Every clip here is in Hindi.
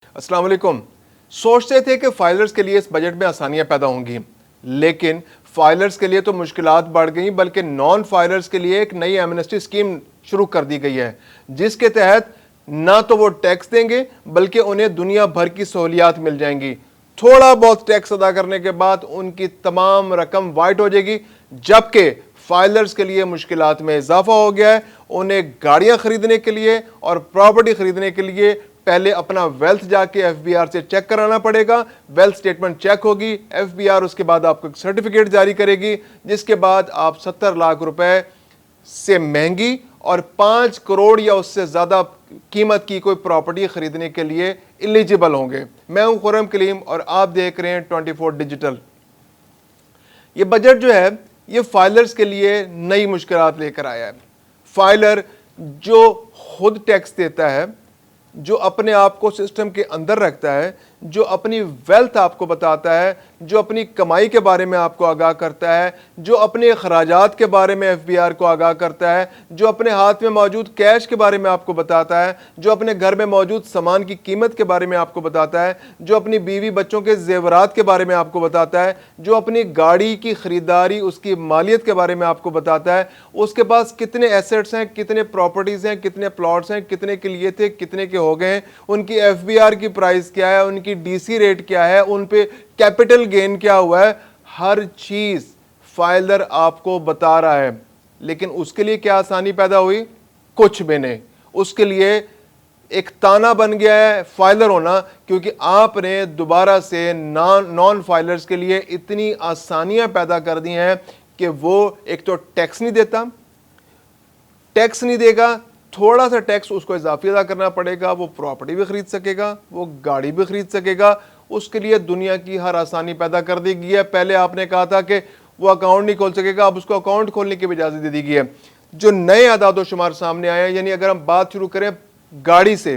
अस्सलाम वालेकुम। सोचते थे कि फाइलर्स के लिए इस बजट में आसानियां पैदा होंगी, लेकिन फाइलर्स के लिए तो मुश्किलात बढ़ गई, बल्कि नॉन फाइलर्स के लिए एक नई एमनेस्टी स्कीम शुरू कर दी गई है, जिसके तहत ना तो वो टैक्स देंगे बल्कि उन्हें दुनिया भर की सहूलियात मिल जाएंगी। थोड़ा बहुत टैक्स अदा करने के बाद उनकी तमाम रकम वाइट हो जाएगी, जबकि फाइलर्स के लिए मुश्किलात में इजाफा हो गया है। उन्हें गाड़ियां खरीदने के लिए और प्रॉपर्टी खरीदने के लिए पहले अपना वेल्थ जाके एफबीआर से चेक कराना पड़ेगा। वेल्थ स्टेटमेंट चेक होगी, एफबीआर उसके बाद आपको एक सर्टिफिकेट जारी करेगी, जिसके बाद आप 70 लाख रुपए से महंगी और 5 करोड़ या उससे ज्यादा कीमत की कोई प्रॉपर्टी खरीदने के लिए एलिजिबल होंगे। मैं हूं खुर्रम कलीम और आप देख रहे हैं 24 डिजिटल। ये बजट जो है ये फाइलर्स के लिए नई मुश्किलात लेकर आया है। फाइलर जो खुद टैक्स देता है, जो अपने आप को सिस्टम के अंदर रखता है, जो अपनी वेल्थ आपको बताता है, जो अपनी कमाई के बारे में आपको आगाह करता है, जो अपने अखराजात के बारे में एफबीआर को आगाह करता है, जो अपने हाथ में मौजूद कैश के बारे में आपको बताता है, जो अपने घर में मौजूद सामान की कीमत के बारे में आपको बताता है, जो अपनी बीवी बच्चों के जेवरात के बारे में आपको बताता है, जो अपनी गाड़ी की खरीदारी उसकी मालियत के बारे में आपको बताता है, उसके पास कितने एसेट्स हैं, कितने प्रॉपर्टीज हैं, कितने प्लॉट्स हैं, कितने के लिए थे, कितने के हो गए, उनकी एफबीआर की प्राइस क्या है, उनकी डीसी रेट क्या है, उन पे कैपिटल गेन क्या हुआ है, हर चीज फाइलर आपको बता रहा है। लेकिन उसके लिए क्या आसानी पैदा हुई? कुछ भी नहीं। उसके लिए एक ताना बन गया है फाइलर होना, क्योंकि आपने दोबारा से नॉन फाइलर्स के लिए इतनी आसानियां पैदा कर दी हैं कि वो एक तो टैक्स नहीं देगा, थोड़ा सा टैक्स उसको इजाफी अदा करना पड़ेगा, वो प्रॉपर्टी भी खरीद सकेगा, वो गाड़ी भी खरीद सकेगा। उसके लिए दुनिया की हर आसानी पैदा कर दी गई है। पहले आपने कहा था कि वो अकाउंट नहीं खोल सकेगा, अब उसको अकाउंट खोलने की भी इजाजत दे दी गई है। जो नए आदाद शुमार सामने आए हैं, यानी अगर हम बात शुरू करें गाड़ी से,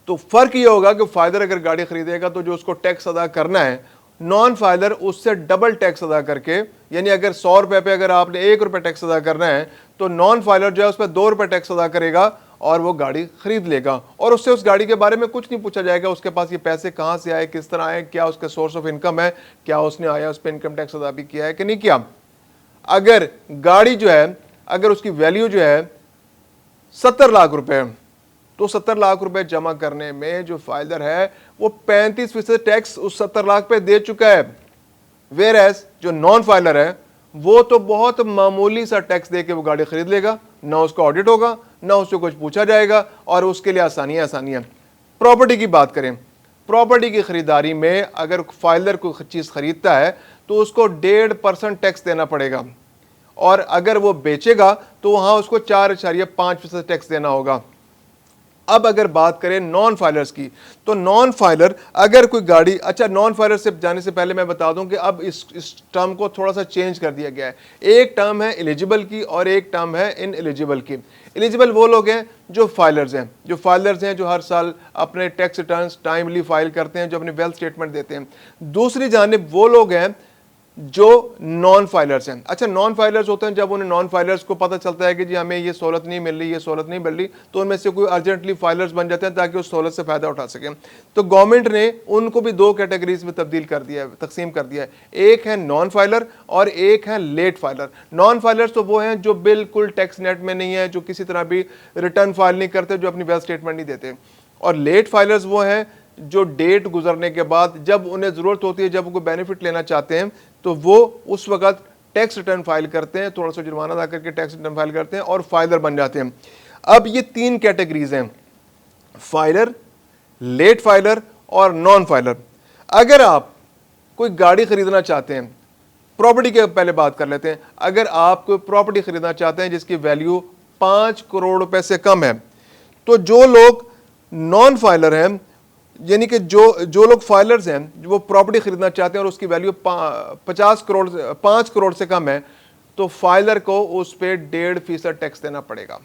तो फर्क ये होगा कि फाइलर अगर गाड़ी खरीदेगा तो जो उसको टैक्स अदा करना है, नॉन फाइलर उससे डबल टैक्स अदा करके, यानी अगर 100 रुपए पे अगर आपने 1 रुपए टैक्स अदा करना है, तो नॉन फाइलर जो है उस पर 2 रुपए टैक्स अदा करेगा और वो गाड़ी खरीद लेगा। और उससे उस गाड़ी के बारे में कुछ नहीं पूछा जाएगा, उसके पास ये पैसे कहां से आए, किस तरह आए, क्या उसका सोर्स ऑफ इनकम है, क्या उसने आया उस पर इनकम टैक्स अदा भी किया है कि नहीं किया। अगर गाड़ी जो है, अगर उसकी वैल्यू जो है 70 लाख रुपए, तो 70 लाख रुपए जमा करने में जो फाइलर है वो 35% टैक्स उस 70 लाख पे दे चुका है। वेयर एज जो नॉन फाइलर है वो तो बहुत मामूली सा टैक्स दे के वो गाड़ी खरीद लेगा, ना उसका ऑडिट होगा, ना उससे कुछ पूछा जाएगा, और उसके लिए आसानियां। प्रॉपर्टी की बात करें, प्रॉपर्टी की खरीदारी में अगर फाइलर कोई चीज खरीदता है तो उसको 1.5% टैक्स देना पड़ेगा, और अगर वो बेचेगा तो वहां उसको 4.5% टैक्स देना होगा। अब अगर बात करें नॉन फाइलर्स की, तो नॉन फाइलर अगर कोई गाड़ी, अच्छा नॉन फाइलर से जाने से पहले मैं बता दूं कि अब इस टर्म को थोड़ा सा चेंज कर दिया गया है। एक टर्म है एलिजिबल की और एक टर्म है इन एलिजिबल की। एलिजिबल वो लोग हैं जो फाइलर्स हैं, जो हर साल अपने टैक्स रिटर्न्स टाइमली फाइल करते हैं, जो अपने वेल्थ स्टेटमेंट देते हैं। दूसरी जानिब वो लोग हैं जो नॉन फाइलर्स हैं। अच्छा, नॉन फाइलर्स होते हैं जब उन्हें नॉन फाइलर्स को पता चलता है कि जी हमें ये सहूलत नहीं मिल रही, ये सहूलत नहीं मिल रही, तो उनमें से कोई अर्जेंटली फाइलर्स बन जाते हैं ताकि उस सहूलत से फायदा उठा सकें। तो गवर्नमेंट ने उनको भी 2 कैटेगरीज में तकसीम कर दिया है। एक है नॉन फाइलर और एक है लेट फाइलर। नॉन फाइलर्स तो वो हैं जो बिल्कुल टैक्स नेट में नहीं है, जो किसी तरह भी रिटर्न फाइल नहीं करते, जो अपनी वेल्थ स्टेटमेंट नहीं देते। और लेट फाइलर्स वो हैं जो डेट गुजरने के बाद, जब उन्हें जरूरत होती है, जब वो कोई बेनिफिट लेना चाहते हैं, तो वो उस वक्त टैक्स रिटर्न फाइल करते हैं, थोड़ा सा जुर्माना अदा करके टैक्स रिटर्न फाइल करते हैं और फाइलर बन जाते हैं। अब ये 3 कैटेगरीज हैं, फाइलर, लेट फाइलर और नॉन फाइलर। अगर आप कोई गाड़ी खरीदना चाहते हैं, प्रॉपर्टी के पहले बात कर लेते हैं, अगर आप कोई प्रॉपर्टी खरीदना चाहते हैं जिसकी वैल्यू 5 करोड़ रुपए से कम है, तो जो लोग नॉन फाइलर हैं, यानी कि जो लोग फाइलर्स हैं, जो वो प्रॉपर्टी खरीदना चाहते हैं और उसकी वैल्यू 5 करोड़ से कम है, तो फाइलर को उस पर 1.5% टैक्स देना पड़ेगा।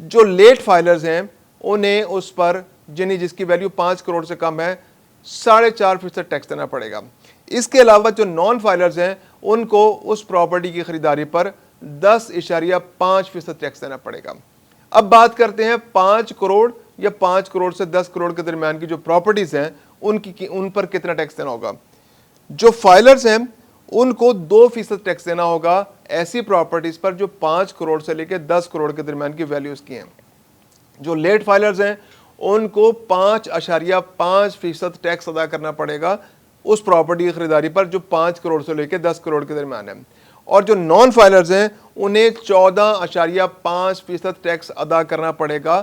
जो लेट फाइलर्स हैं उन्हें उस पर, यानी जिसकी वैल्यू 5 करोड़ से कम है, 4.5% टैक्स देना पड़ेगा। इसके अलावा जो नॉन फाइलर्स हैं उनको उस प्रॉपर्टी की खरीदारी पर 10.5% टैक्स देना पड़ेगा। अब बात करते हैं 5 करोड़ या 5 करोड़ से 10 करोड़ के दरमियान की जो प्रॉपर्टीज हैं उन पर कितना टैक्स देना होगा। जो फाइलर्स हैं उनको 2% टैक्स देना होगा ऐसी प्रॉपर्टीज पर जो 5 करोड़ से लेकर 10 करोड़ के दरमियान की वैल्यूज की हैं। जो लेट फाइलर्स हैं उनको 5.5% टैक्स अदा करना पड़ेगा उस प्रॉपर्टी की खरीदारी पर जो 5 करोड़ से लेकर 10 करोड़ के दरमियान है। और जो नॉन फाइलर्स हैं उन्हें 14.5% टैक्स अदा करना पड़ेगा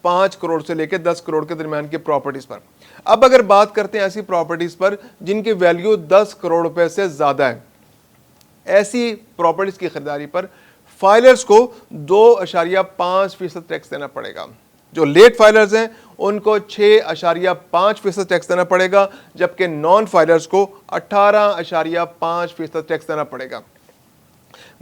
5 करोड़ से लेकर 10 करोड़ के दरमियान की प्रॉपर्टीज पर। अब अगर बात करते हैं ऐसी प्रॉपर्टीज पर जिनकी वैल्यू 10 करोड़ रुपए से ज्यादा है, ऐसी प्रॉपर्टीज की खरीदारी पर फाइलर्स को 2.5% टैक्स देना पड़ेगा। जो लेट फाइलर्स हैं उनको 6.5% टैक्स देना पड़ेगा, जबकि नॉन फाइलर्स को 18.5% टैक्स देना पड़ेगा।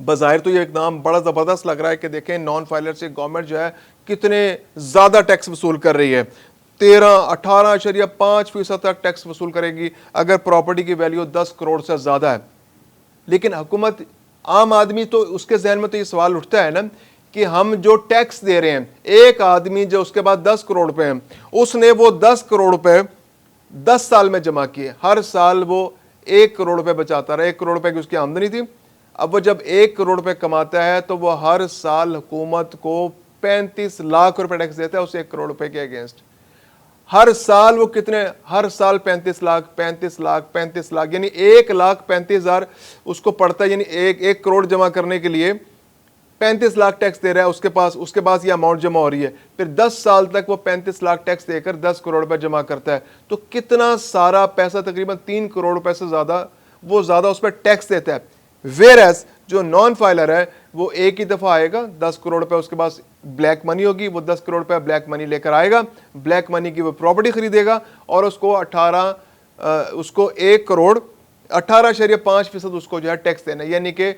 बज़ाहिर तो ये इकदाम बड़ा ज़बरदस्त लग रहा है कि देखें नॉन फाइलर से गवर्नमेंट जो है कितने ज़्यादा टैक्स वसूल कर रही है, 18.5% तक टैक्स वसूल करेगी अगर प्रॉपर्टी की वैल्यू 10 करोड़ से ज़्यादा है। लेकिन हुकूमत, आम आदमी तो उसके जहन में तो ये सवाल उठता है ना कि हम जो टैक्स दे रहे हैं, एक आदमी जो उसके बाद 10 करोड़ रुपए हैं, उसने वो 10 करोड़ रुपए 10 साल में जमा किए, हर साल वो 1 करोड़ रुपए बचाता रहा। 1 करोड़ रुपए की उसकी आमदनी थी। अब वो जब 1 करोड़ रुपए कमाता है तो वो हर साल हुकूमत को 35 लाख रुपए टैक्स देता है उस 1 करोड़ रुपए के अगेंस्ट। हर साल वो कितने, हर साल 35 लाख यानी 1,35,000 उसको पड़ता है। यानी एक करोड़ जमा करने के लिए 35 लाख टैक्स दे रहा है उसके पास ये अमाउंट जमा हो रही है। फिर 10 साल तक वो 35 लाख टैक्स देकर 10 करोड़ रुपए जमा करता है। तो कितना सारा पैसा, तकरीबन 3 करोड़ रुपए से ज्यादा वो उस पर टैक्स देता है। वेरएस जो नॉन फाइलर है वो एक ही दफा आएगा, 10 करोड़ रुपए उसके पास ब्लैक मनी होगी, वो 10 करोड़ रुपए ब्लैक मनी लेकर आएगा, ब्लैक मनी की वो प्रॉपर्टी खरीदेगा और उसको 1 करोड़ 18.5% उसको जो है टैक्स देना, यानी कि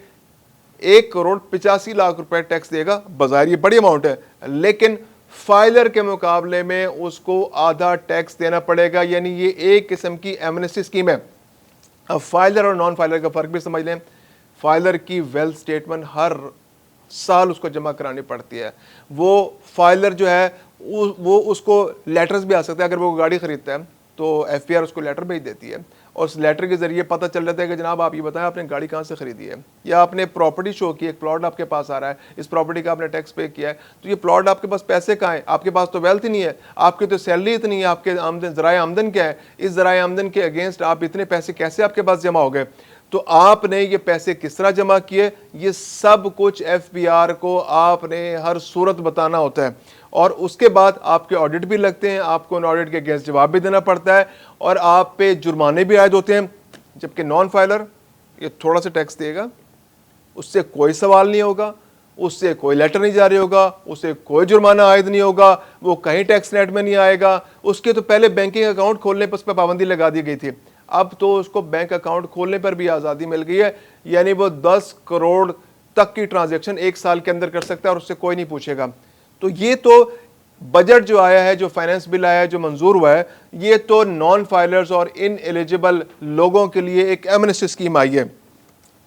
1 करोड़ 85 लाख रुपए टैक्स देगा। बाजार ये बड़ी अमाउंट है, लेकिन फाइलर के मुकाबले में उसको आधा टैक्स देना पड़ेगा। यानी ये एक किस्म की एमनेस्टी स्कीम है। अब फाइलर और नॉन फाइलर का फर्क भी समझ लें। फाइलर की वेल्थ स्टेटमेंट हर साल उसको जमा करानी पड़ती है। वो फाइलर जो है वो उसको लेटर्स भी आ सकते हैं। अगर वो गाड़ी खरीदता है तो एफपीआर उसको लेटर भेज देती है और उस लेटर के जरिए पता चल जाता है कि जनाब आप ये बताएं आपने गाड़ी कहाँ से खरीदी है, या आपने प्रॉपर्टी शो की, एक प्लॉट आपके पास आ रहा है, इस प्रॉपर्टी का आपने टैक्स पे किया है, तो ये प्लॉट आपके पास पैसे कहाँ है, आपके पास तो वेल्थ ही नहीं है, आपकी तो सैलरी इतनी है, आपके आमदन ज़राए आमदन क्या है, इस ज़राए आमदन के अगेंस्ट आप इतने पैसे कैसे आपके पास जमा हो गए, तो आपने ये पैसे किस तरह जमा किए, ये सब कुछ एफबीआर को आपने हर सूरत बताना होता है। और उसके बाद आपके ऑडिट भी लगते हैं, आपको उन ऑडिट के अगेंस्ट जवाब भी देना पड़ता है और आप पे जुर्माने भी आयद होते हैं। जबकि नॉन फाइलर ये थोड़ा सा टैक्स देगा, उससे कोई सवाल नहीं होगा, उससे कोई लेटर नहीं जारी होगा, उससे कोई जुर्माना आयद नहीं होगा, वो कहीं टैक्स नेट में नहीं आएगा। उसके तो पहले बैंकिंग अकाउंट खोलने पर उस पर पाबंदी लगा दी गई थी, अब तो उसको बैंक अकाउंट खोलने पर भी आज़ादी मिल गई है। यानी वो 10 करोड़ तक की ट्रांजैक्शन 1 साल के अंदर कर सकता है और उससे कोई नहीं पूछेगा। तो ये तो बजट जो आया है, जो फाइनेंस बिल आया है, जो मंजूर हुआ है, ये तो नॉन फाइलर्स और इन एलिजिबल लोगों के लिए एक एमनेस्टी स्कीम आई है।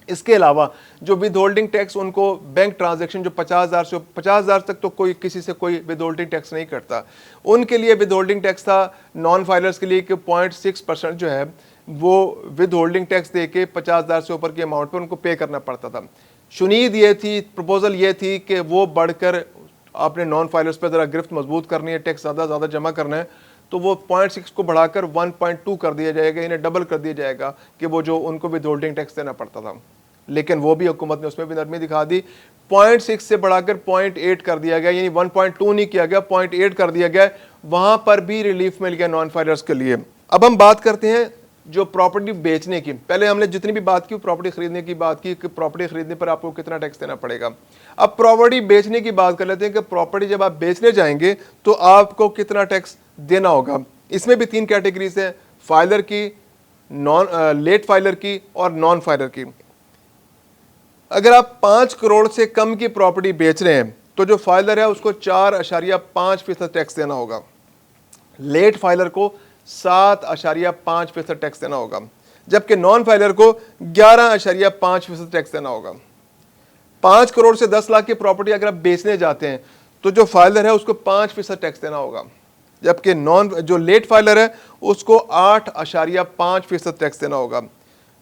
इसके अलावा जो विद होल्डिंग टैक्स, उनको बैंक ट्रांजैक्शन जो 50,000 तक तो कोई किसी से कोई विद होल्डिंग टैक्स नहीं करता, उनके लिए विद होल्डिंग टैक्स था। नॉन फाइलर्स के लिए कि 0.6% जो है वो विद होल्डिंग टैक्स दे के 50,000 से ऊपर के अमाउंट पर उनको पे करना पड़ता था। शुनीद ये थी, प्रपोजल ये थी कि वो बढ़कर आपने नॉन फाइलर्स पर ज़रा गिरफ्त मजबूत करनी है, टैक्स ज़्यादा जमा करना है, तो वो 0.6 को बढ़ाकर 1.2 कर दिया जाएगा, इन्हें डबल कर दिया जाएगा कि वो जो उनको विद होल्डिंग टैक्स देना पड़ता था। लेकिन वो भी हुकूमत ने उसमें भी नरमी दिखा दी, 0.6 से बढ़ाकर 0.8 कर दिया गया, यानी 1.2 नहीं किया गया, 0.8 कर दिया गया। वहां पर भी रिलीफ मिल गया नॉन फाइलर्स के लिए। अब हम बात करते हैं जो प्रॉपर्टी बेचने की। पहले हमने जितनी भी बात की प्रॉपर्टी खरीदने की बात की कि प्रॉपर्टी खरीदने पर आपको कितना टैक्स देना पड़ेगा। अब प्रॉपर्टी बेचने की बात कर लेते हैं कि प्रॉपर्टी जब आप बेचने जाएंगे तो आपको कितना टैक्स देना होगा। इसमें भी 3 कैटेगरीज हैं, फाइलर की, लेट फाइलर की और नॉन फाइलर की। अगर आप 5 करोड़ से कम की प्रॉपर्टी बेच रहे हैं तो जो फाइलर है उसको 4.5% टैक्स देना होगा, लेट फाइलर को 7.5% टैक्स देना होगा, जबकि नॉन फाइलर को 11.5% टैक्स देना होगा। 5 करोड़ से 10 लाख की प्रॉपर्टी अगर आप बेचने जाते हैं तो जो फाइलर है उसको 5% टैक्स देना होगा। जबकि जो लेट फाइलर है उसको 8.5% टैक्स देना होगा।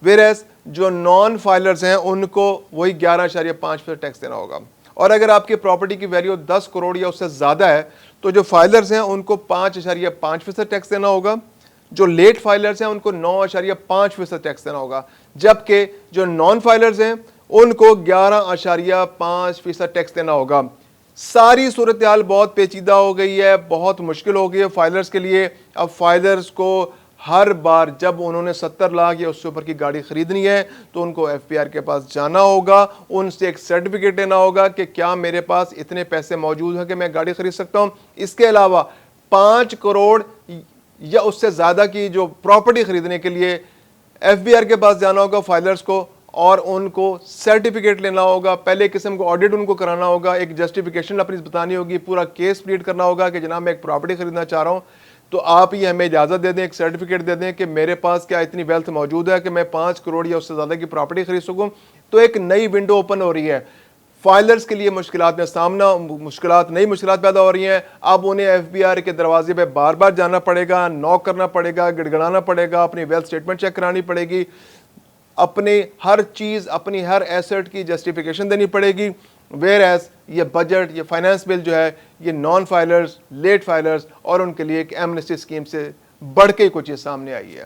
वेरएस जो नॉन फाइलर्स हैं उनको वही 11.5% टैक्स देना होगा। और अगर आपकी प्रॉपर्टी की वैल्यू 10 करोड़ या उससे ज़्यादा है तो जो फाइलर्स हैं उनको 5.5% टैक्स देना होगा, जो लेट फाइलर्स हैं उनको 9.5% टैक्स देना होगा, जबकि जो नॉन फाइलर्स हैं उनको 11.5% टैक्स देना होगा। सारी सूरत हाल बहुत पेचीदा हो गई है, बहुत मुश्किल हो गई है फाइलर्स के लिए। अब फाइलर्स को हर बार जब उन्होंने 70 लाख या उससे ऊपर की गाड़ी खरीदनी है तो उनको एफपीआर के पास जाना होगा, उनसे एक सर्टिफिकेट लेना होगा कि क्या मेरे पास इतने पैसे मौजूद हैं कि मैं गाड़ी खरीद सकता हूं। इसके अलावा 5 करोड़ या उससे ज़्यादा की जो प्रॉपर्टी खरीदने के लिए एफबीआर के पास जाना होगा फाइलर्स को, और उनको सर्टिफिकेट लेना होगा, पहले किस्म को ऑडिट उनको कराना होगा, एक जस्टिफिकेशन अपनी बतानी होगी, पूरा केस प्लीड करना होगा कि जनाब मैं एक प्रॉपर्टी खरीदना चाह रहा हूं, तो आप ये हमें इजाज़त दे दें, एक सर्टिफिकेट दे दें कि मेरे पास क्या इतनी वेल्थ मौजूद है कि मैं 5 करोड़ या उससे ज़्यादा की प्रॉपर्टी खरीद सकूं। तो एक नई विंडो ओपन हो रही है फाइलर्स के लिए। मुश्किलात में सामना नई मुश्किलात पैदा हो रही हैं। अब उन्हें एफबीआर के दरवाजे पे बार बार जाना पड़ेगा, नॉक करना पड़ेगा, गिड़गड़ाना पड़ेगा, अपनी वेल्थ स्टेटमेंट चेक करानी पड़ेगी, अपने हर चीज़, अपनी हर एसेट की जस्टिफिकेशन देनी पड़ेगी। वेयर एज ये बजट, ये फाइनेंस बिल जो है ये नॉन फाइलर्स, लेट फाइलर्स और उनके लिए एक एमनेस्टी स्कीम से बढ़ के कुछ ये सामने आई है।